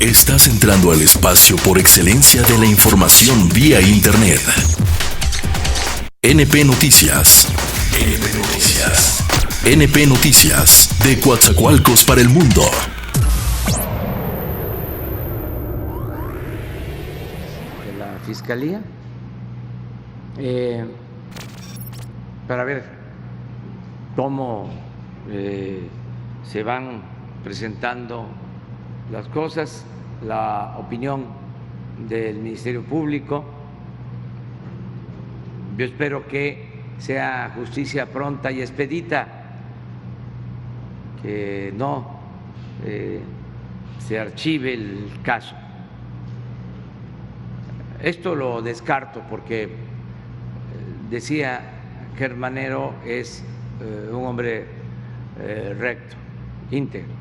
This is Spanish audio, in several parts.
Estás entrando al espacio por excelencia de la información vía Internet. NP Noticias. NP Noticias. NP Noticias, de Coatzacoalcos para el mundo. De la Fiscalía para ver cómo se van presentando las cosas, la opinión del Ministerio Público. Yo espero que sea justicia pronta y expedita, que no se archive el caso. Esto lo descarto porque decía que Hermanero es un hombre recto, íntegro.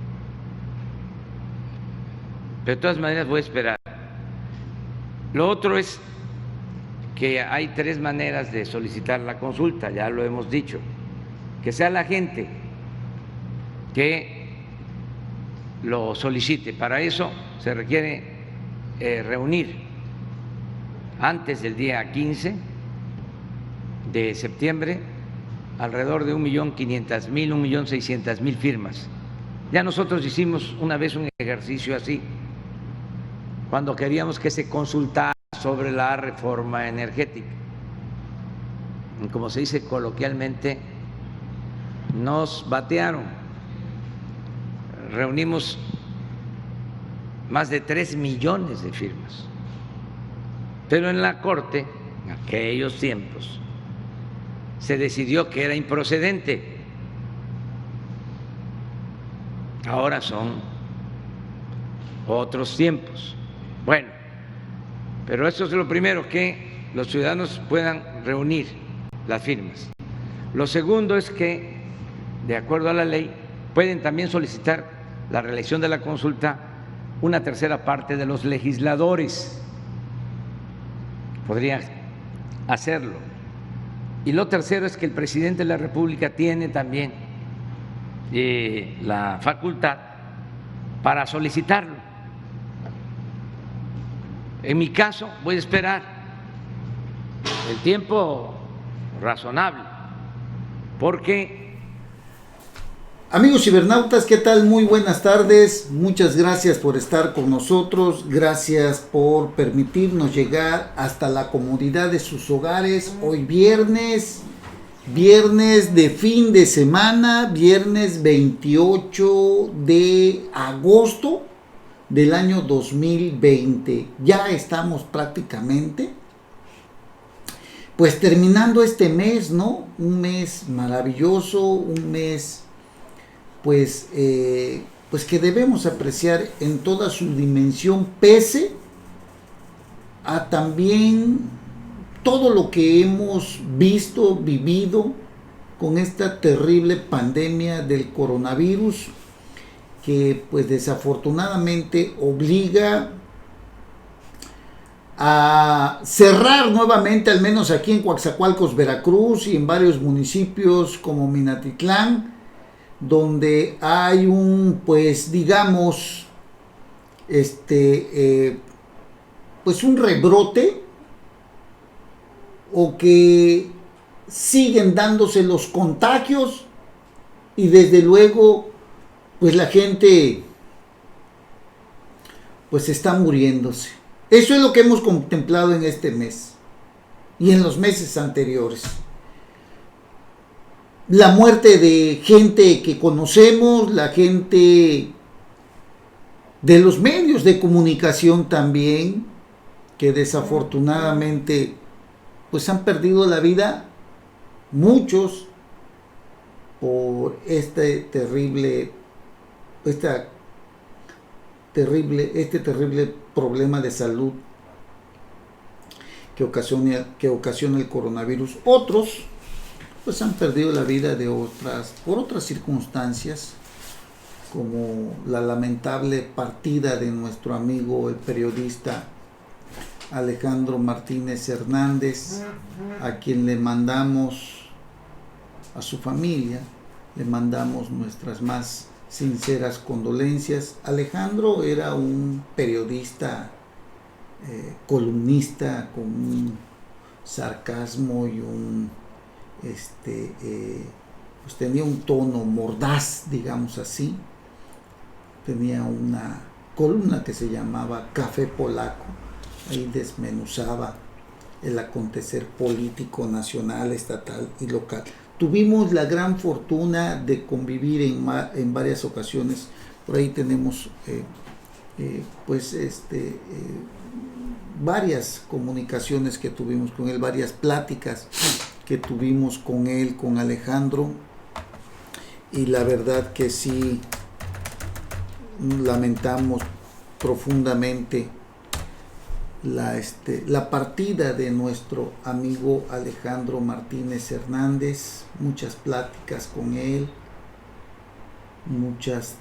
Pero de todas maneras voy a esperar. Lo otro es que hay tres maneras de solicitar la consulta, ya lo hemos dicho. Que sea la gente que lo solicite. Para eso se requiere reunir antes del día 15 de septiembre alrededor de 1.500.000, 1.600.000 firmas. Ya nosotros hicimos una vez un ejercicio así, cuando queríamos que se consultara sobre la reforma energética. Y como se dice coloquialmente, nos batearon. Reunimos más de 3 millones de firmas. Pero en la Corte, en aquellos tiempos, se decidió que era improcedente. Ahora son otros tiempos. Bueno, pero eso es lo primero, que los ciudadanos puedan reunir las firmas. Lo segundo es que, de acuerdo a la ley, pueden también solicitar la reelección de la consulta una tercera parte de los legisladores. Podrían hacerlo. Y lo tercero es que el presidente de la República tiene también la facultad para solicitarlo. En mi caso voy a esperar el tiempo razonable, porque... Amigos cibernautas, ¿qué tal? Muy buenas tardes, muchas gracias por estar con nosotros, gracias por permitirnos llegar hasta la comodidad de sus hogares. Hoy viernes de fin de semana, viernes 28 de agosto del año 2020. Ya estamos prácticamente pues terminando este mes, ¿no? Un mes maravilloso, un mes pues que debemos apreciar en toda su dimensión, pese a también todo lo que hemos visto, vivido con esta terrible pandemia del coronavirus, que pues desafortunadamente obliga a cerrar nuevamente, al menos aquí en Coatzacoalcos, Veracruz, y en varios municipios como Minatitlán, donde hay un, pues digamos, pues un rebrote, o que siguen dándose los contagios, y desde luego pues la gente pues está muriéndose. Eso es lo que hemos contemplado en este mes y en los meses anteriores. La muerte de gente que conocemos, la gente de los medios de comunicación también, que desafortunadamente pues han perdido la vida, muchos, por este terrible problema de salud que ocasiona el coronavirus. Otros pues han perdido la vida por otras circunstancias, como la lamentable partida de nuestro amigo el periodista Alejandro Martínez Hernández, a quien le mandamos, a su familia, le mandamos nuestras más sinceras condolencias. Alejandro era un periodista, columnista con un sarcasmo y pues tenía un tono mordaz, digamos así. Tenía una columna que se llamaba Café Polaco. Ahí desmenuzaba el acontecer político nacional, estatal y local. Tuvimos la gran fortuna de convivir en varias ocasiones. Por ahí tenemos varias comunicaciones que tuvimos con él, varias pláticas que tuvimos con él, con Alejandro, y la verdad que sí lamentamos profundamente la partida de nuestro amigo Alejandro Martínez Hernández. Muchas pláticas con él, muchos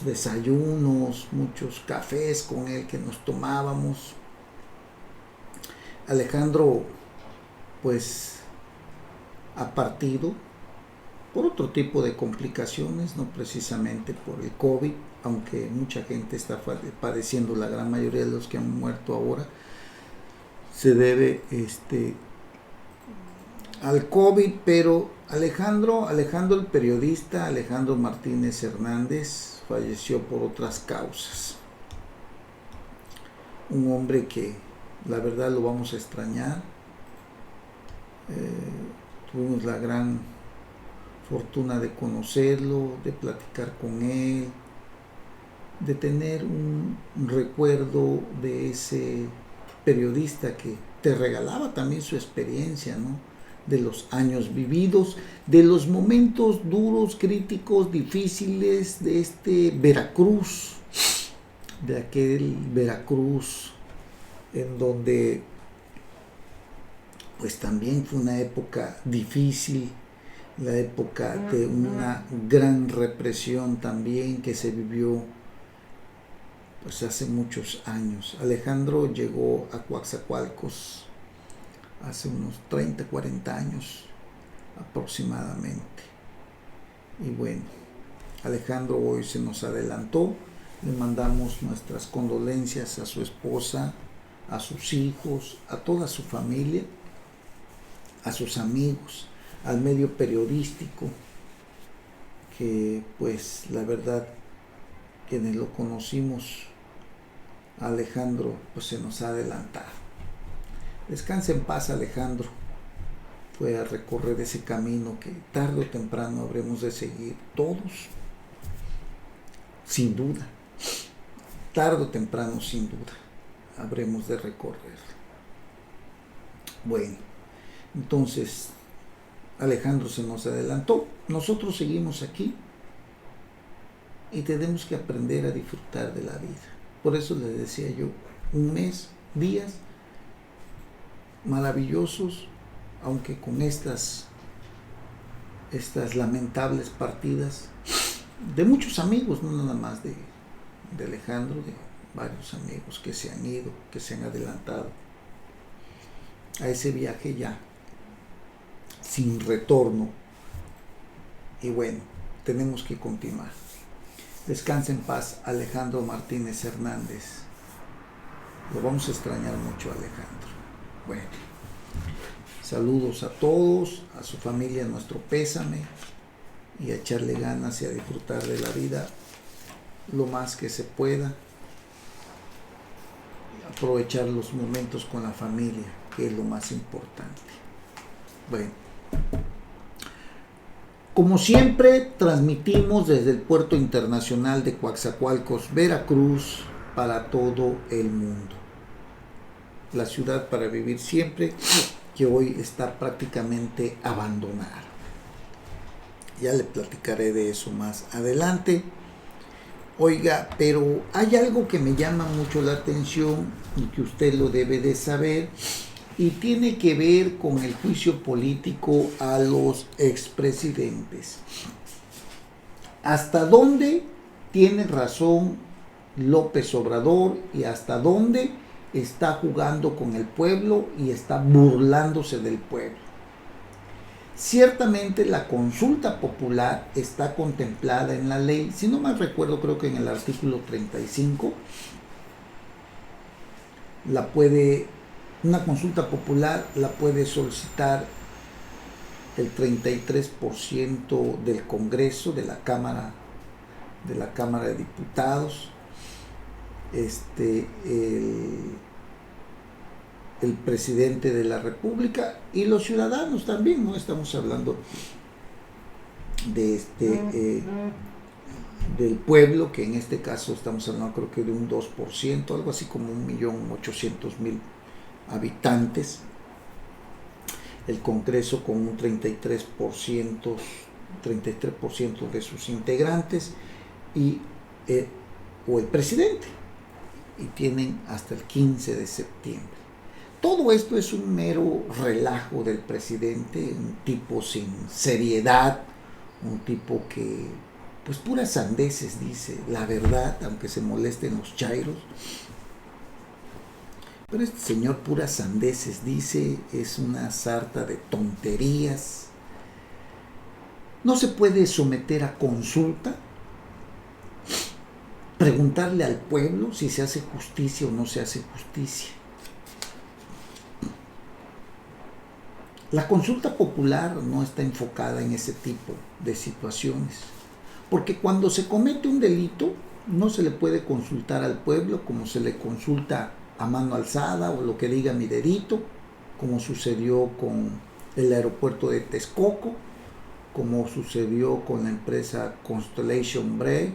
desayunos, muchos cafés con él que nos tomábamos. Alejandro pues ha partido por otro tipo de complicaciones, no precisamente por el COVID, aunque mucha gente está padeciendo, la gran mayoría de los que han muerto ahora se debe al COVID, pero Alejandro el periodista, Alejandro Martínez Hernández, falleció por otras causas. Un hombre que la verdad lo vamos a extrañar. Tuvimos la gran fortuna de conocerlo, de platicar con él, de tener un recuerdo de ese periodista que te regalaba también su experiencia, ¿no? De los años vividos, de los momentos duros, críticos, difíciles de Veracruz, de aquel Veracruz en donde pues también fue una época difícil, la época de una gran represión también que se vivió pues hace muchos años. Alejandro llegó a Coatzacoalcos hace unos 30, 40 años aproximadamente. Y bueno, Alejandro hoy se nos adelantó. Le mandamos nuestras condolencias a su esposa, a sus hijos, a toda su familia, a sus amigos, al medio periodístico, que pues la verdad quienes lo conocimos, Alejandro pues se nos ha adelantado. Descanse en paz, Alejandro. Fue a recorrer ese camino que tarde o temprano habremos de seguir todos, sin duda. Tarde o temprano, sin duda, habremos de recorrer. Bueno, entonces Alejandro se nos adelantó. Nosotros seguimos aquí y tenemos que aprender a disfrutar de la vida. Por eso les decía yo, un mes, días maravillosos, aunque con estas lamentables partidas de muchos amigos, no nada más de Alejandro, de varios amigos que se han ido, que se han adelantado a ese viaje ya sin retorno. Y bueno, tenemos que continuar. Descansa en paz, Alejandro Martínez Hernández. Lo vamos a extrañar mucho, Alejandro. Bueno, saludos a todos, a su familia, nuestro pésame, y a echarle ganas y a disfrutar de la vida lo más que se pueda. Aprovechar los momentos con la familia, que es lo más importante. Bueno, como siempre, transmitimos desde el Puerto Internacional de Coatzacoalcos, Veracruz, para todo el mundo. La ciudad para vivir siempre, que hoy está prácticamente abandonada. Ya le platicaré de eso más adelante. Oiga, pero hay algo que me llama mucho la atención y que usted lo debe de saber, y tiene que ver con el juicio político a los expresidentes. ¿Hasta dónde tiene razón López Obrador y hasta dónde está jugando con el pueblo y está burlándose del pueblo? Ciertamente la consulta popular está contemplada en la ley, si no mal recuerdo, creo que en el artículo 35, una consulta popular la puede solicitar el 33% del Congreso, de la Cámara de Diputados, el presidente de la República y los ciudadanos también. No estamos hablando de del pueblo, que en este caso estamos hablando creo que de un 2%, algo así como 1.800.000 habitantes. El Congreso con un 33% de sus integrantes o el presidente, y tienen hasta el 15 de septiembre. Todo esto es un mero relajo del presidente, un tipo sin seriedad, un tipo que pues puras sandeces dice, la verdad, aunque se molesten los chairos. Pero este señor puras sandeces dice, es una sarta de tonterías. No se puede someter a consulta, preguntarle al pueblo si se hace justicia o no se hace justicia. La consulta popular no está enfocada en ese tipo de situaciones, porque cuando se comete un delito no se le puede consultar al pueblo como se le consulta a mano alzada o lo que diga mi dedito, como sucedió con el aeropuerto de Texcoco, como sucedió con la empresa Constellation Bray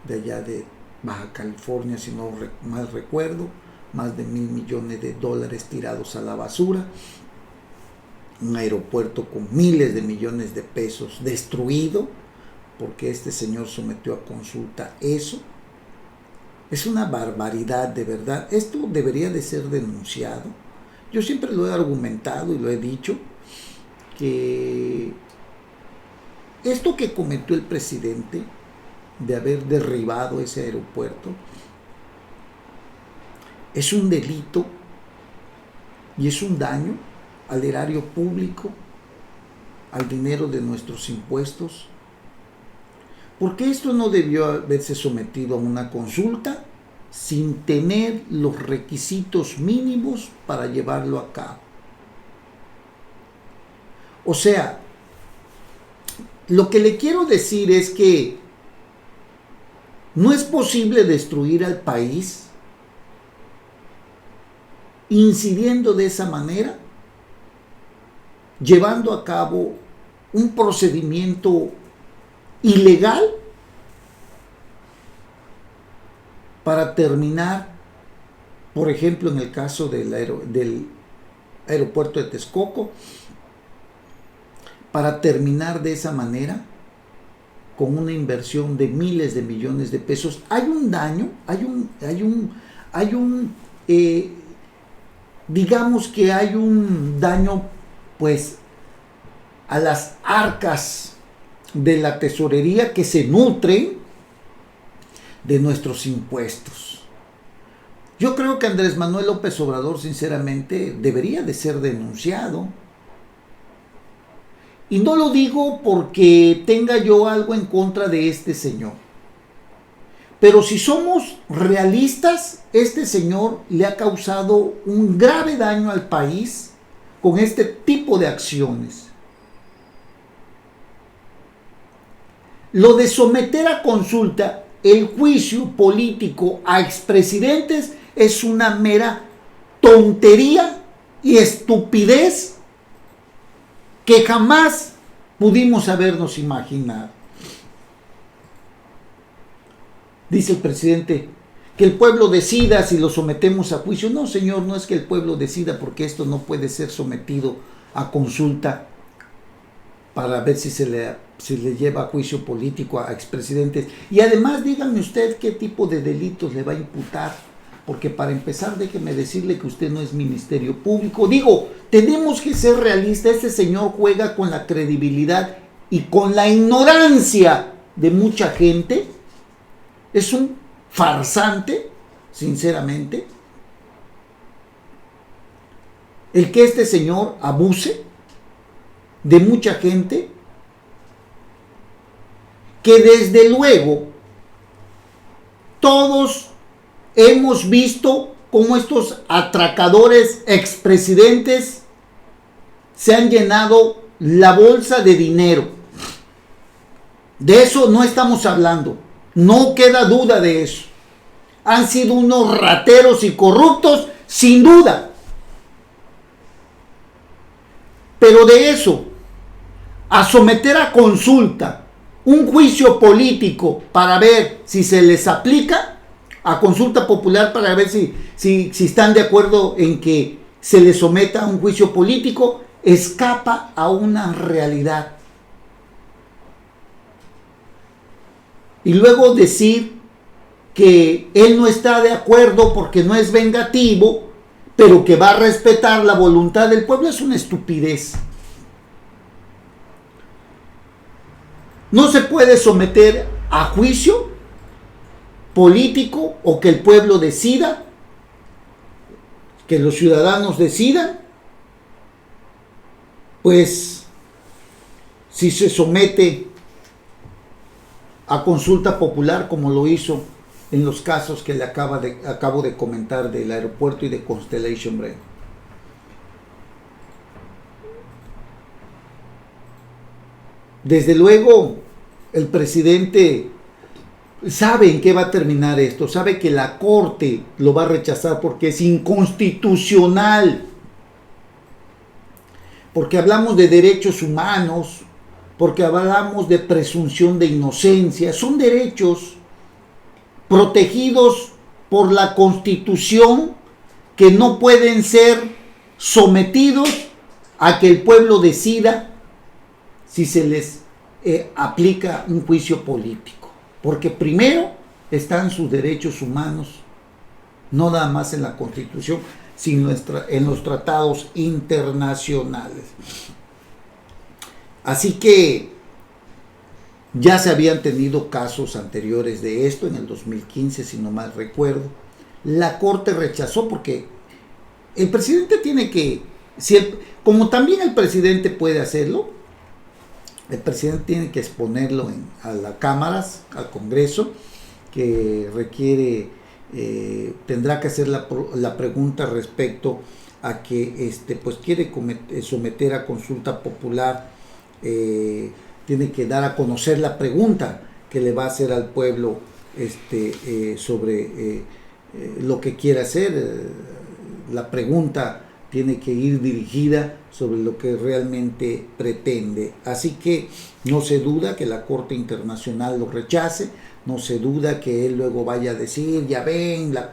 de allá de Baja California, si no mal recuerdo, más de $1,000 millones tirados a la basura, un aeropuerto con miles de millones de pesos destruido porque este señor sometió a consulta eso. Es una barbaridad, de verdad. Esto debería de ser denunciado. Yo siempre lo he argumentado y lo he dicho, que esto que cometió el presidente de haber derribado ese aeropuerto es un delito y es un daño al erario público, al dinero de nuestros impuestos. Porque esto no debió haberse sometido a una consulta sin tener los requisitos mínimos para llevarlo a cabo. O sea, lo que le quiero decir es que no es posible destruir al país incidiendo de esa manera, llevando a cabo un procedimiento ilegal para terminar, por ejemplo, en el caso del aeropuerto de Texcoco, para terminar de esa manera con una inversión de miles de millones de pesos. Hay un daño, digamos que hay un daño pues a las arcas de la tesorería que se nutren de nuestros impuestos. Yo creo que Andrés Manuel López Obrador, sinceramente, debería de ser denunciado. Y no lo digo porque tenga yo algo en contra de este señor. Pero si somos realistas, este señor le ha causado un grave daño al país con este tipo de acciones. Lo de someter a consulta el juicio político a expresidentes es una mera tontería y estupidez que jamás pudimos habernos imaginado. Dice el presidente que el pueblo decida si lo sometemos a juicio. No, señor, no es que el pueblo decida, porque esto no puede ser sometido a consulta para ver si se le lleva a juicio político a expresidentes. Y además, díganme usted qué tipo de delitos le va a imputar, porque para empezar, déjeme decirle que usted no es Ministerio Público. Digo, tenemos que ser realistas. Este señor juega con la credibilidad y con la ignorancia de mucha gente. Es un farsante, sinceramente, el que este señor abuse de mucha gente que desde luego todos hemos visto cómo estos atracadores expresidentes se han llenado la bolsa de dinero. De eso no estamos hablando, no queda duda de eso. Han sido unos rateros y corruptos, sin duda. Pero de eso, a someter a consulta un juicio político para ver si se les aplica, a consulta popular para ver si están de acuerdo en que se les someta a un juicio político, escapa a una realidad. Y luego decir que él no está de acuerdo porque no es vengativo, pero que va a respetar la voluntad del pueblo, es una estupidez. No se puede someter a juicio político o que el pueblo decida, que los ciudadanos decidan, pues si se somete a consulta popular como lo hizo en los casos que le acabo de comentar del aeropuerto y de Constellation Brand. Desde luego, el presidente sabe en qué va a terminar esto, sabe que la Corte lo va a rechazar porque es inconstitucional, porque hablamos de derechos humanos, porque hablamos de presunción de inocencia, son derechos protegidos por la Constitución que no pueden ser sometidos a que el pueblo decida si se les aplica un juicio político, porque primero están sus derechos humanos, no nada más en la Constitución, sino en los tratados internacionales. Así que ya se habían tenido casos anteriores de esto, en el 2015, si no mal recuerdo. La Corte rechazó porque el presidente tiene que, como también el presidente puede hacerlo, el presidente tiene que exponerlo a las cámaras, al Congreso, que requiere, tendrá que hacer la pregunta respecto a que pues quiere someter a consulta popular, tiene que dar a conocer la pregunta que le va a hacer al pueblo sobre lo que quiere hacer. La pregunta tiene que ir dirigida sobre lo que realmente pretende. Así que no se duda que la Corte Internacional lo rechace, no se duda que él luego vaya a decir, ya ven, la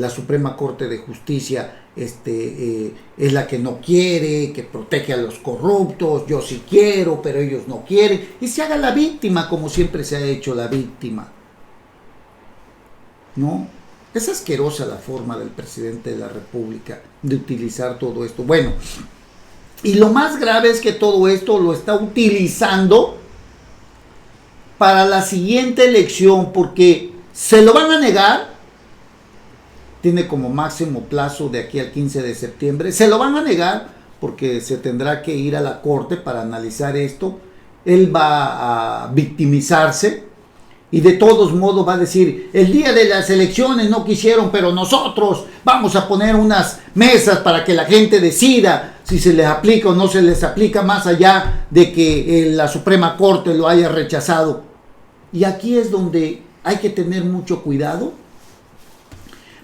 Suprema Corte de Justicia es la que no quiere, que protege a los corruptos, yo sí quiero, pero ellos no quieren, y se haga la víctima como siempre se ha hecho la víctima, ¿no? Es asquerosa la forma del presidente de la República de utilizar todo esto. Bueno, y lo más grave es que todo esto lo está utilizando para la siguiente elección, porque se lo van a negar. Tiene como máximo plazo de aquí al 15 de septiembre. Se lo van a negar porque se tendrá que ir a la Corte para analizar esto. Él va a victimizarse. Y de todos modos va a decir, el día de las elecciones no quisieron, pero nosotros vamos a poner unas mesas para que la gente decida si se les aplica o no se les aplica, más allá de que la Suprema Corte lo haya rechazado. Y aquí es donde hay que tener mucho cuidado,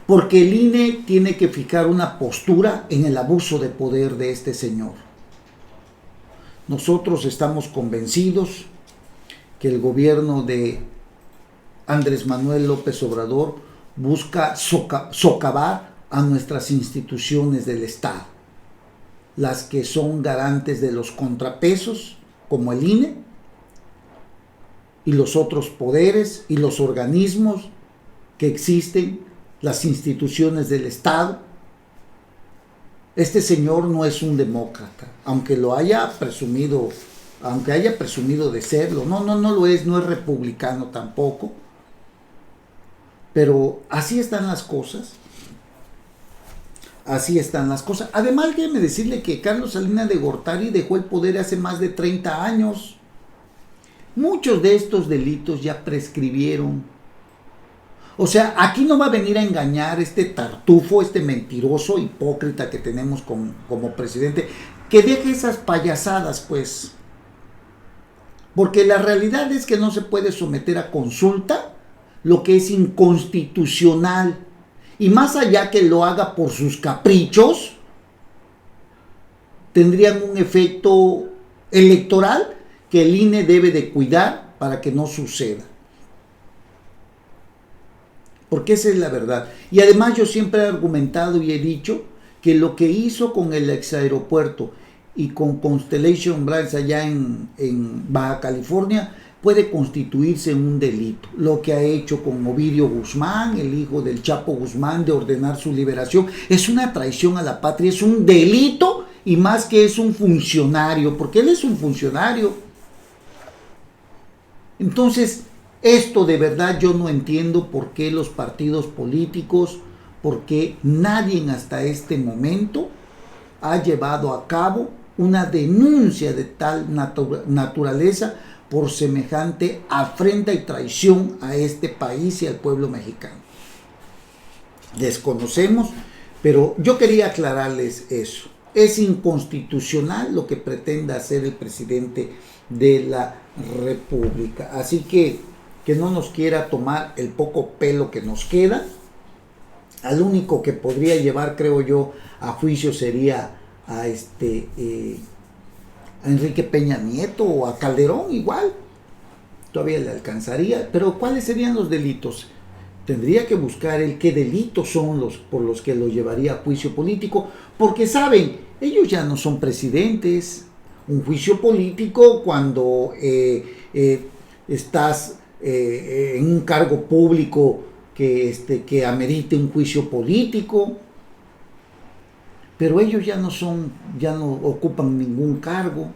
porque el INE tiene que fijar una postura en el abuso de poder de este señor. Nosotros estamos convencidos que el gobierno de Andrés Manuel López Obrador busca socavar a nuestras instituciones del Estado, las que son garantes de los contrapesos, como el INE, y los otros poderes y los organismos que existen, las instituciones del Estado. Este señor no es un demócrata, aunque haya presumido de serlo, no lo es, no es republicano tampoco. Pero así están las cosas. así están las cosas. Además, déjeme decirle que Carlos Salinas de Gortari dejó el poder hace más de 30 años. Muchos de estos delitos ya prescribieron. O sea, aquí no va a venir a engañar este tartufo, este mentiroso, hipócrita que tenemos como presidente, que deje esas payasadas, pues. Porque la realidad es que no se puede someter a consulta lo que es inconstitucional. Y más allá que lo haga por sus caprichos, tendrían un efecto electoral que el INE debe de cuidar para que no suceda. Porque esa es la verdad. Y además yo siempre he argumentado y he dicho que lo que hizo con el exaeropuerto y con Constellation Brands allá en Baja California puede constituirse en un delito. Lo que ha hecho con Ovidio Guzmán, el hijo del Chapo Guzmán, de ordenar su liberación, es una traición a la patria, es un delito, y más que es un funcionario, porque él es un funcionario. Entonces, esto de verdad yo no entiendo por qué los partidos políticos, por qué nadie hasta este momento ha llevado a cabo una denuncia de tal naturaleza por semejante afrenta y traición a este país y al pueblo mexicano. Desconocemos, pero yo quería aclararles eso. Es inconstitucional lo que pretenda hacer el presidente de la República. Así que no nos quiera tomar el poco pelo que nos queda. Al único que podría llevar, creo yo, a juicio sería a Enrique Peña Nieto o a Calderón, igual. Todavía le alcanzaría. Pero ¿cuáles serían los delitos? Tendría que buscar qué delitos son los por los que lo llevaría a juicio político, porque saben, ellos ya no son presidentes. Un juicio político cuando estás en un cargo público que amerite un juicio político, pero ellos ya no ocupan ningún cargo.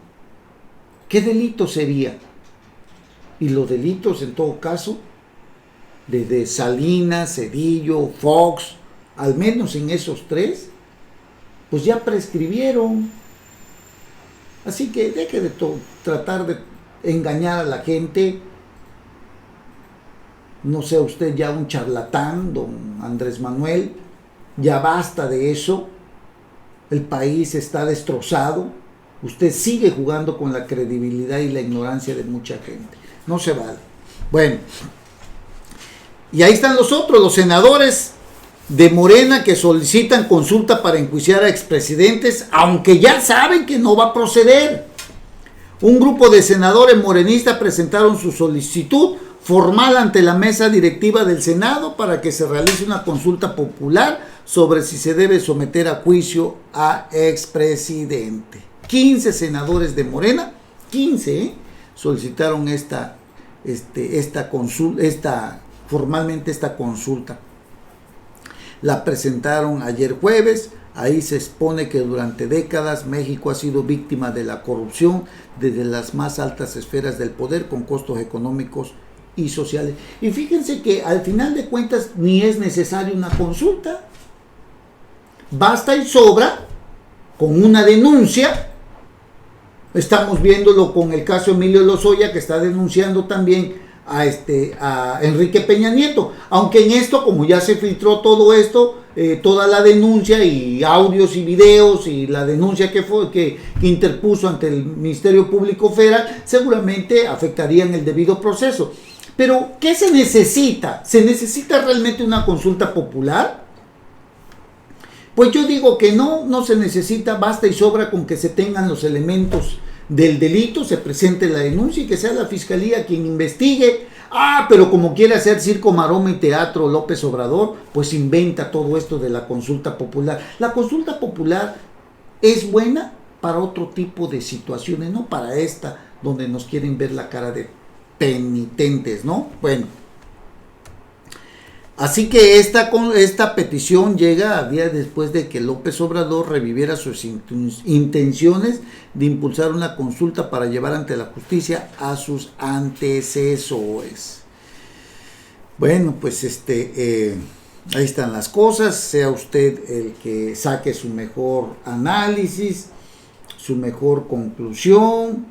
¿Qué delito sería? Y los delitos, en todo caso, desde Salinas, Zedillo, Fox, al menos en esos tres, pues ya prescribieron. Así que deje de tratar de engañar a la gente. No sea usted ya un charlatán, don Andrés Manuel. Ya basta de eso. El país está destrozado. Usted sigue jugando con la credibilidad y la ignorancia de mucha gente. No se vale. Bueno, y ahí están los otros, los senadores de Morena que solicitan consulta para enjuiciar a expresidentes, aunque ya saben que no va a proceder. Un grupo de senadores morenistas presentaron su solicitud formal ante la mesa directiva del Senado para que se realice una consulta popular sobre si se debe someter a juicio a expresidente. 15 senadores de Morena, 15, solicitaron formalmente esta consulta. La presentaron ayer jueves. Ahí se expone que durante décadas México ha sido víctima de la corrupción desde las más altas esferas del poder, con costos económicos y sociales. Y fíjense que al final de cuentas ni es necesaria una consulta. Basta y sobra con una denuncia. Estamos viéndolo con el caso Emilio Lozoya, que está denunciando también a Enrique Peña Nieto, aunque en esto, como ya se filtró todo esto, toda la denuncia y audios y videos y la denuncia que interpuso ante el Ministerio Público Federal, seguramente afectarían el debido proceso. Pero ¿qué se necesita? ¿Se necesita realmente una consulta popular? Pues yo digo que no se necesita. Basta y sobra con que se tengan los elementos del delito, se presente la denuncia y que sea la fiscalía quien investigue. Pero como quiere hacer circo, maroma y teatro López Obrador, pues inventa todo esto de la consulta popular. La consulta popular es buena para otro tipo de situaciones, no para esta donde nos quieren ver la cara de penitentes, ¿no? Bueno, así que esta petición llega a días después de que López Obrador reviviera sus intenciones de impulsar una consulta para llevar ante la justicia a sus antecesores. Bueno, pues Ahí están las cosas, sea usted el que saque su mejor análisis, su mejor conclusión,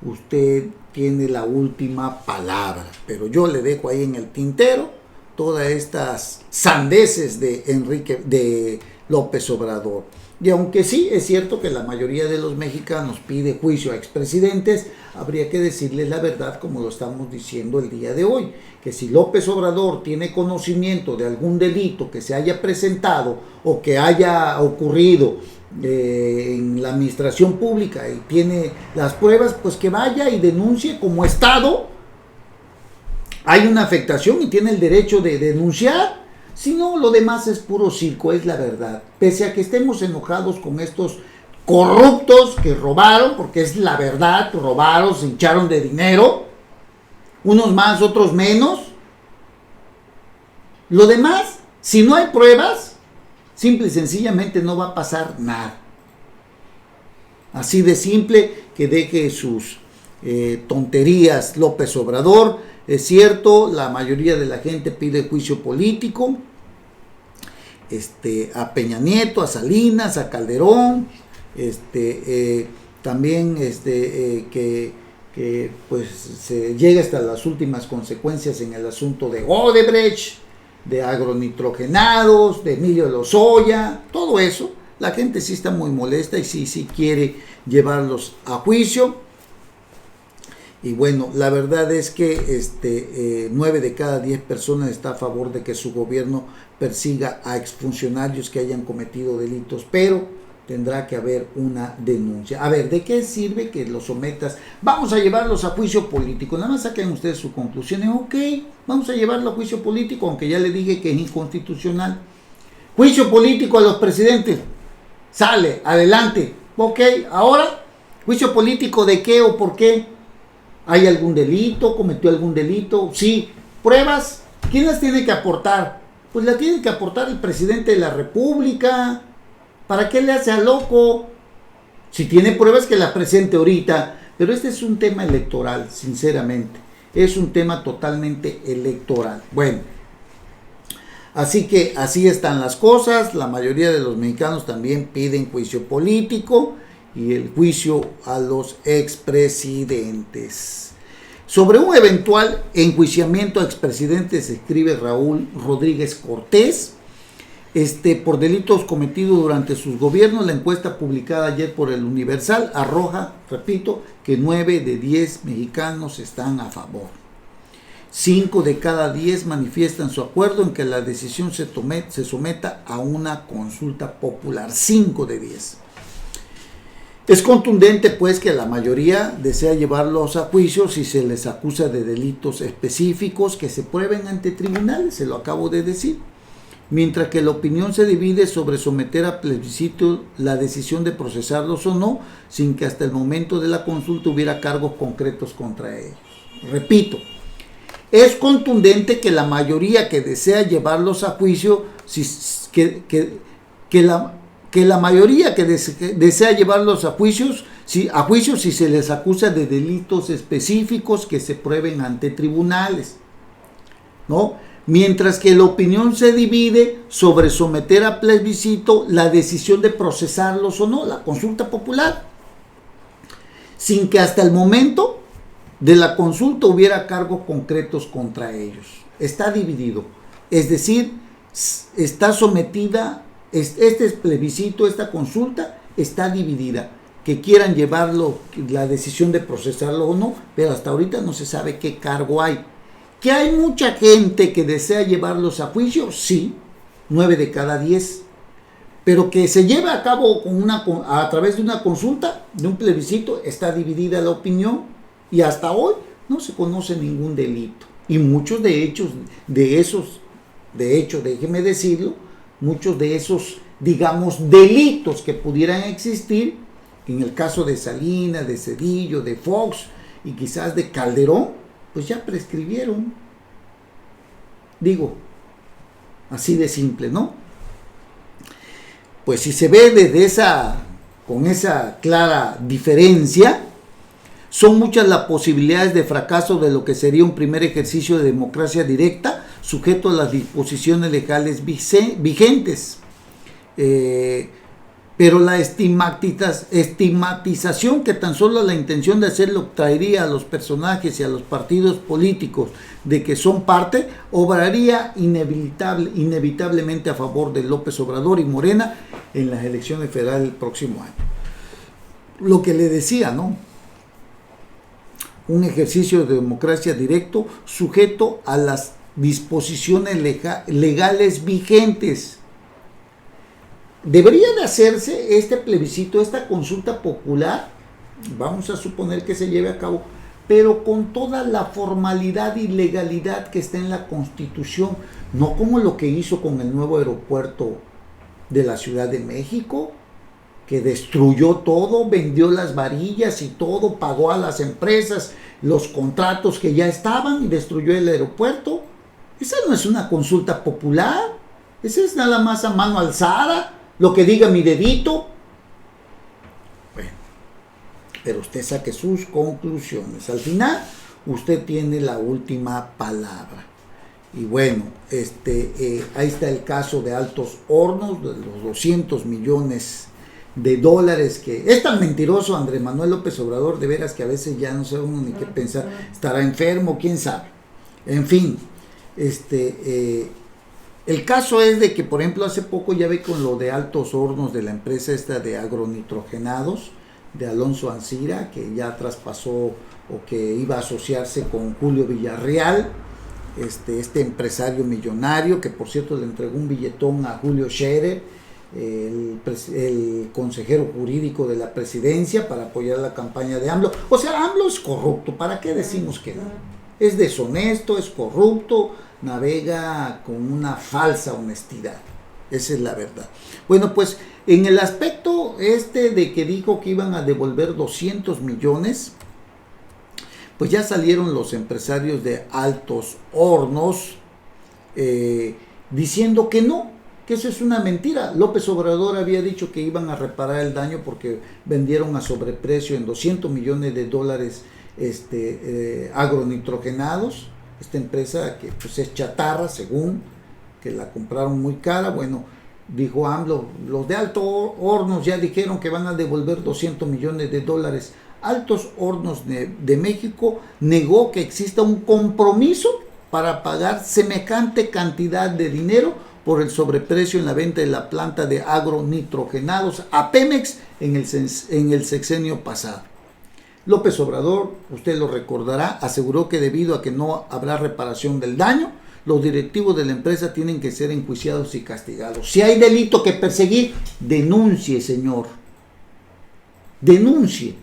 usted tiene la última palabra, pero yo le dejo ahí en el tintero todas estas sandeces de López Obrador. Y aunque sí es cierto que la mayoría de los mexicanos pide juicio a expresidentes, habría que decirles la verdad, como lo estamos diciendo el día de hoy, que si López Obrador tiene conocimiento de algún delito que se haya presentado o que haya ocurrido en la administración pública y tiene las pruebas, pues que vaya y denuncie como Estado. Hay una afectación y tiene el derecho de denunciar. Si no, lo demás es puro circo, es la verdad. Pese a que estemos enojados con estos corruptos que robaron, porque es la verdad, robaron, se hincharon de dinero, unos más, otros menos. Lo demás, si no hay pruebas, simple y sencillamente no va a pasar nada. Así de simple, que deje sus tonterías López Obrador. Es cierto, la mayoría de la gente pide juicio político a Peña Nieto, a Salinas, a Calderón, también que pues se llega hasta las últimas consecuencias en el asunto de Odebrecht, de agronitrogenados, de Emilio Lozoya, todo eso. La gente sí está muy molesta y sí quiere llevarlos a juicio. Y bueno, la verdad es que 9 de cada 10 personas está a favor de que su gobierno persiga a exfuncionarios que hayan cometido delitos, pero tendrá que haber una denuncia. A ver, ¿de qué sirve que los sometas? Vamos a llevarlos a juicio político. Nada más saquen ustedes sus conclusiones. Ok, vamos a llevarlo a juicio político, aunque ya le dije que es inconstitucional. Juicio político a los presidentes. Sale, adelante. Ok, ahora, ¿juicio político de qué o por qué? ¿Hay algún delito? ¿Cometió algún delito? Sí. ¿Pruebas? ¿Quién las tiene que aportar? Pues la tiene que aportar el presidente de la República. ¿Para qué le hace a loco? Si tiene pruebas, que las presente ahorita. Pero este es un tema electoral, sinceramente. Es un tema totalmente electoral. Bueno, así que así están las cosas. La mayoría de los mexicanos también piden juicio político y el juicio a los expresidentes. Sobre un eventual enjuiciamiento a expresidentes escribe Raúl Rodríguez Cortés, por delitos cometidos durante sus gobiernos. La encuesta publicada ayer por el Universal arroja, repito, que 9 de 10 mexicanos están a favor. 5 de cada 10 manifiestan su acuerdo en que la decisión se someta a una consulta popular. 5 de 10. Es contundente, pues, que la mayoría desea llevarlos a juicio si se les acusa de delitos específicos que se prueben ante tribunales, se lo acabo de decir. Mientras que la opinión se divide sobre someter a plebiscito la decisión de procesarlos o no, sin que hasta el momento de la consulta hubiera cargos concretos contra ellos. Repito, es contundente que la mayoría que desea llevarlos a juicio, que la mayoría que desea llevarlos a juicio si se les acusa de delitos específicos que se prueben ante tribunales, ¿no? Mientras que la opinión se divide sobre someter a plebiscito la decisión de procesarlos o no, la consulta popular, sin que hasta el momento de la consulta hubiera cargos concretos contra ellos. Está dividido, es decir, está sometida. Este plebiscito, esta consulta está dividida, que quieran llevarlo, la decisión de procesarlo o no, pero hasta ahorita no se sabe qué cargo hay. ¿Que hay mucha gente que desea llevarlos a juicio? Sí, 9 de cada 10. Pero que se lleve a cabo a través de una consulta, de un plebiscito, está dividida la opinión y hasta hoy no se conoce ningún delito. Y muchos de hecho, déjeme decirlo, muchos de esos, digamos, delitos que pudieran existir, en el caso de Salinas, de Cedillo, de Fox y quizás de Calderón, pues ya prescribieron. Digo, así de simple, ¿no? Pues si se ve con esa clara diferencia, son muchas las posibilidades de fracaso de lo que sería un primer ejercicio de democracia directa sujeto a las disposiciones legales vigentes. Pero la estigmatización que tan solo la intención de hacerlo traería a los personajes y a los partidos políticos de que son parte, obraría inevitablemente a favor de López Obrador y Morena en las elecciones federales del próximo año. Lo que le decía, ¿no? Un ejercicio de democracia directo sujeto a las disposiciones legales vigentes. Debería de hacerse este plebiscito, esta consulta popular, vamos a suponer que se lleve a cabo, pero con toda la formalidad y legalidad que está en la Constitución, no como lo que hizo con el nuevo aeropuerto de la Ciudad de México, que destruyó todo, vendió las varillas y todo, pagó a las empresas los contratos que ya estaban y destruyó el aeropuerto. Esa no es una consulta popular, esa es nada más a mano alzada, lo que diga mi dedito. Bueno, pero usted saque sus conclusiones. Al final, usted tiene la última palabra. Y bueno, ahí está el caso de Altos Hornos, de los 200 millones de dólares que es tan mentiroso Andrés Manuel López Obrador, de veras que a veces ya no sabe uno ni qué pensar, estará enfermo, quién sabe. En fin, el caso es de que, por ejemplo, hace poco ya ve con lo de Altos Hornos de la empresa esta de agronitrogenados de Alonso Ancira, que ya traspasó o que iba a asociarse con Julio Villarreal, este empresario millonario, que por cierto le entregó un billetón a Julio Scherer, el consejero jurídico de la presidencia, para apoyar la campaña de AMLO. O sea, AMLO es corrupto, ¿para qué decimos que no? Es deshonesto, es corrupto, navega con una falsa honestidad. Esa es la verdad. Bueno, pues en el aspecto de que dijo que iban a devolver 200 millones, pues ya salieron los empresarios de Altos Hornos diciendo que no, que eso es una mentira. López Obrador había dicho que iban a reparar el daño porque vendieron a sobreprecio en 200 millones de dólares agronitrogenados, esta empresa que pues es chatarra, según, que la compraron muy cara. Bueno, dijo AMLO, los de Altos Hornos ya dijeron que van a devolver 200 millones de dólares. Altos Hornos de México negó que exista un compromiso para pagar semejante cantidad de dinero por el sobreprecio en la venta de la planta de agronitrogenados a Pemex en el sexenio pasado. López Obrador, usted lo recordará, aseguró que debido a que no habrá reparación del daño, los directivos de la empresa tienen que ser enjuiciados y castigados. Si hay delito que perseguir, denuncie, señor. Denuncie.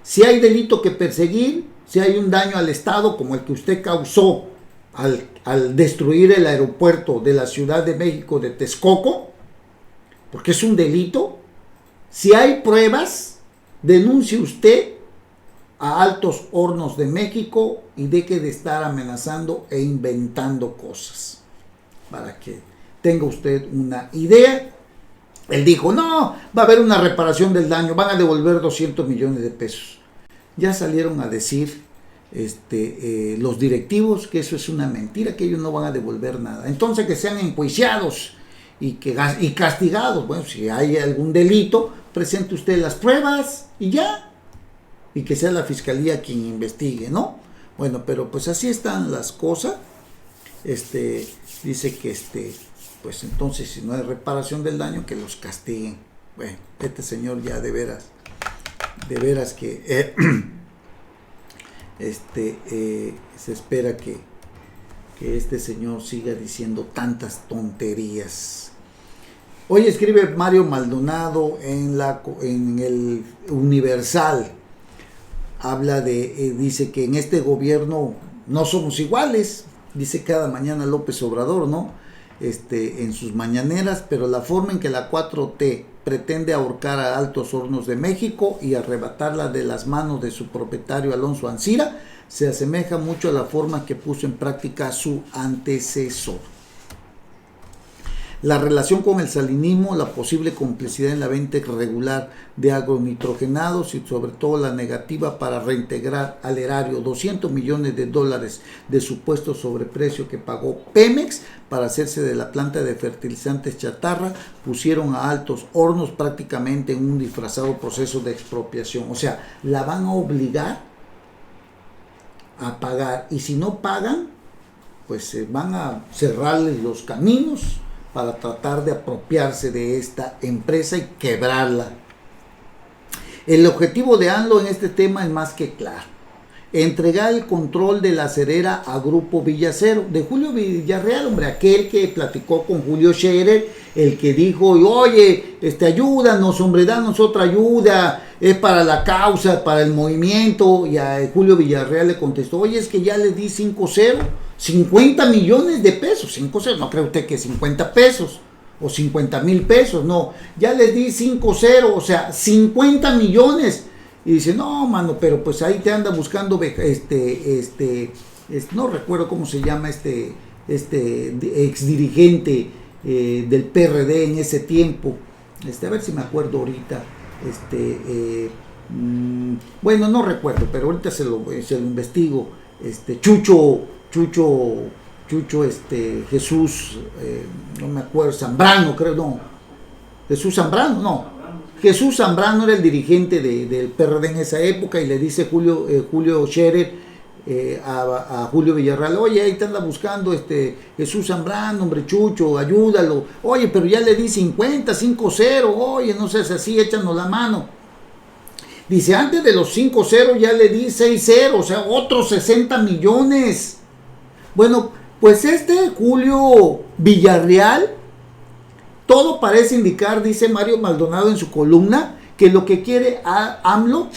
Si hay delito que perseguir, si hay un daño al Estado como el que usted causó al destruir el aeropuerto de la Ciudad de México de Texcoco, porque es un delito, si hay pruebas, denuncie usted a Altos Hornos de México y deje de estar amenazando e inventando cosas, para que tenga usted una idea. Él dijo, no, va a haber una reparación del daño, van a devolver 200 millones de pesos. Ya salieron a decir los directivos que eso es una mentira, que ellos no van a devolver nada. Entonces que sean enjuiciados y castigados. Bueno, si hay algún delito, presente usted las pruebas y ya. Y que sea la fiscalía quien investigue, ¿no? Bueno, pero pues así están las cosas. Dice que pues entonces si no hay reparación del daño, que los castiguen. Bueno, este señor ya de veras que se espera que este señor siga diciendo tantas tonterías. Hoy escribe Mario Maldonado en el Universal. Habla dice que en este gobierno no somos iguales, dice cada mañana López Obrador, ¿no? En sus mañaneras, pero la forma en que la 4T pretende ahorcar a Altos Hornos de México y arrebatarla de las manos de su propietario Alonso Ancira se asemeja mucho a la forma que puso en práctica su antecesor. la relación con el salinismo, la posible complicidad en la venta irregular de agronitrogenados y sobre todo la negativa para reintegrar al erario $200 millones de supuesto sobreprecio que pagó Pemex para hacerse de la planta de fertilizantes chatarra, pusieron a Altos Hornos prácticamente en un disfrazado proceso de expropiación. O sea, la van a obligar a pagar, y si no pagan, pues se van a cerrarles los caminos para tratar de apropiarse de esta empresa y quebrarla. El objetivo de AMLO en este tema es más que claro: entregar el control de la acerera a Grupo Villacero, de Julio Villarreal, hombre, aquel que platicó con Julio Scherer, el que dijo, oye, ayúdanos, hombre, danos otra ayuda, es para la causa, para el movimiento. Y a Julio Villarreal le contestó, oye, es que ya le di 5-0, 50 millones de pesos, 5-0, no cree usted que 50 pesos o 50,000 pesos, no, ya les di 5-0, o sea, 50 millones. Y dice, no, mano, pero pues ahí te anda buscando, no recuerdo cómo se llama ex dirigente del PRD en ese tiempo, a ver si me acuerdo ahorita, bueno, no recuerdo, pero ahorita se lo investigo, Chucho, Jesús, no me acuerdo, Zambrano, creo, no, Jesús Zambrano, no, Jesús Zambrano era el dirigente del PRD en esa época, y le dice Julio Scherer a Julio Villarreal, oye, ahí te anda buscando Jesús Zambrano, hombre, Chucho, ayúdalo, oye, pero ya le di 5-0, oye, no seas así, échanos la mano. Dice, antes de los 5-0 ya le di 6-0, o sea, otros 60 millones. Bueno, pues Julio Villarreal, todo parece indicar, dice Mario Maldonado en su columna, que lo que quiere AMLO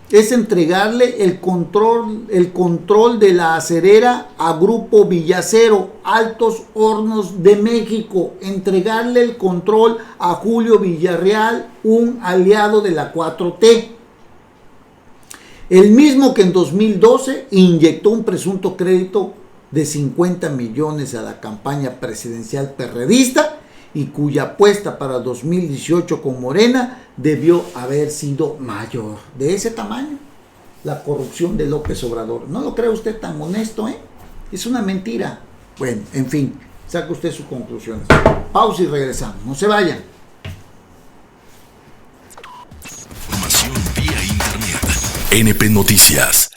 es entregarle el control de la acerera a Grupo Villacero, Altos Hornos de México, entregarle el control a Julio Villarreal, un aliado de la 4T. El mismo que en 2012 inyectó un presunto crédito de 50 millones a la campaña presidencial perredista, y cuya apuesta para 2018 con Morena debió haber sido mayor. De ese tamaño, la corrupción de López Obrador. ¿No lo cree usted tan honesto, Es una mentira. Bueno, en fin, saque usted sus conclusiones. Pausa y regresamos. No se vayan. Información vía internet. NP Noticias.